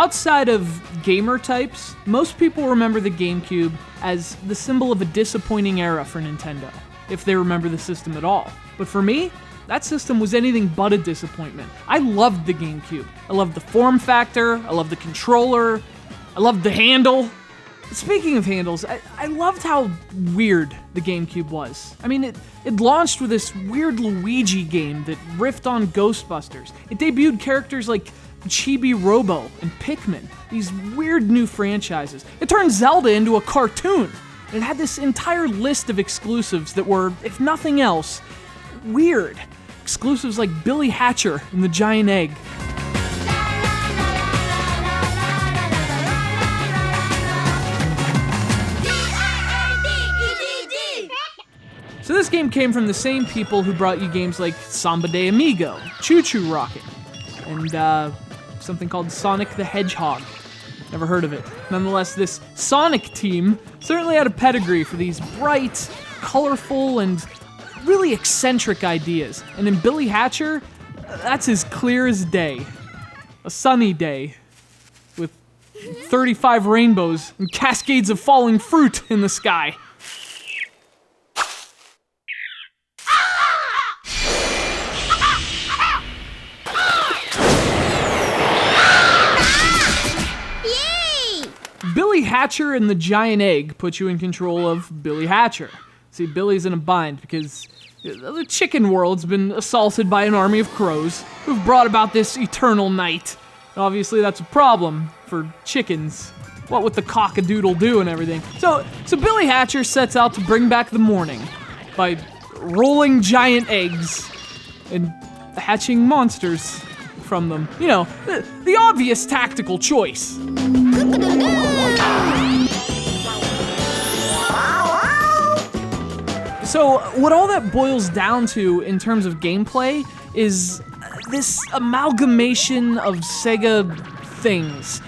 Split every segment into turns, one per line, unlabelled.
outside of gamer types, most people remember the GameCube as the symbol of a disappointing era for Nintendo, if they remember the system at all. But for me, that system was anything but a disappointment. I loved the GameCube. I loved the form factor, I loved the controller, I loved the handle. Speaking of handles, I loved how weird the GameCube was. I mean, it launched with this weird Luigi game that riffed on Ghostbusters. It debuted characters like Chibi Robo and Pikmin, these weird new franchises. It turned Zelda into a cartoon. And it had this entire list of exclusives that were, if nothing else, weird. Exclusives like Billy Hatcher and the Giant Egg. So this game came from the same people who brought you games like Samba de Amigo, Choo Choo Rocket, and something called Sonic the Hedgehog. Never heard of it. Nonetheless, this Sonic team certainly had a pedigree for these bright, colorful, and really eccentric ideas. And in Billy Hatcher, that's as clear as day. A sunny day with 35 rainbows and cascades of falling fruit in the sky. Billy Hatcher and the Giant Egg put you in control of Billy Hatcher. See, Billy's in a bind because the chicken world's been assaulted by an army of crows who've brought about this eternal night. And obviously that's a problem for chickens. What with the cock-a-doodle-doo and everything. So Billy Hatcher sets out to bring back the morning by rolling giant eggs and hatching monsters from them. You know, the obvious tactical choice. So what all that boils down to in terms of gameplay is this amalgamation of SEGA things.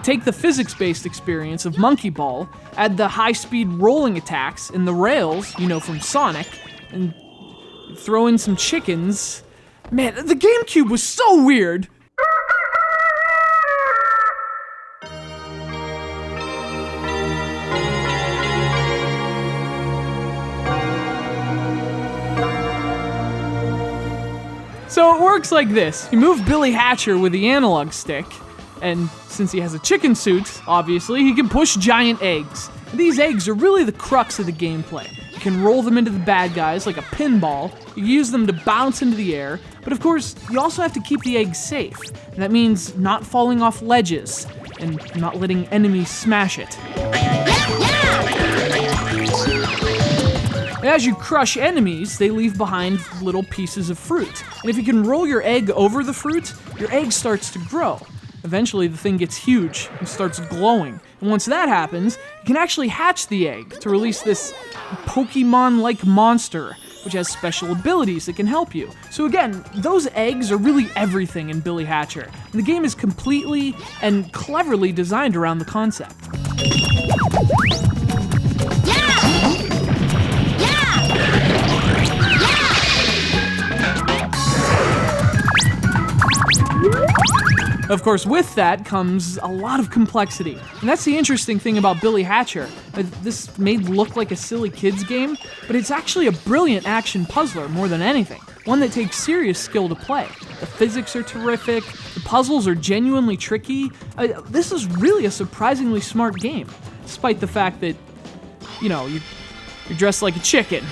Take the physics-based experience of Monkey Ball, add the high-speed rolling attacks and the rails, you know, from Sonic, and throw in some chickens. Man, the GameCube was so weird. So it works like this. You move Billy Hatcher with the analog stick, and since he has a chicken suit, obviously, he can push giant eggs. These eggs are really the crux of the gameplay. You can roll them into the bad guys like a pinball, you use them to bounce into the air, but of course, you also have to keep the eggs safe. And that means not falling off ledges, and not letting enemies smash it. And as you crush enemies, they leave behind little pieces of fruit. And if you can roll your egg over the fruit, your egg starts to grow. Eventually, the thing gets huge and starts glowing. And once that happens, you can actually hatch the egg to release this Pokemon-like monster, which has special abilities that can help you. So again, those eggs are really everything in Billy Hatcher. And the game is completely and cleverly designed around the concept. Of course, with that comes a lot of complexity. And that's the interesting thing about Billy Hatcher. This may look like a silly kids game, but it's actually a brilliant action puzzler more than anything. One that takes serious skill to play. The physics are terrific, the puzzles are genuinely tricky. This is really a surprisingly smart game, despite the fact that, you know, you're dressed like a chicken.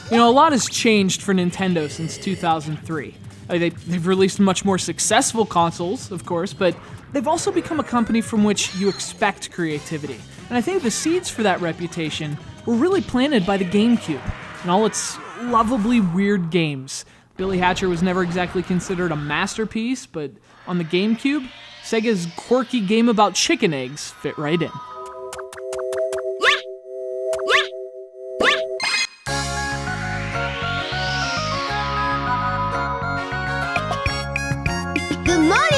You know, a lot has changed for Nintendo since 2003. They've released much more successful consoles, of course, but they've also become a company from which you expect creativity. And I think the seeds for that reputation were really planted by the GameCube and all its lovably weird games. Billy Hatcher was never exactly considered a masterpiece, but on the GameCube, Sega's quirky game about chicken eggs fit right in.
Good morning!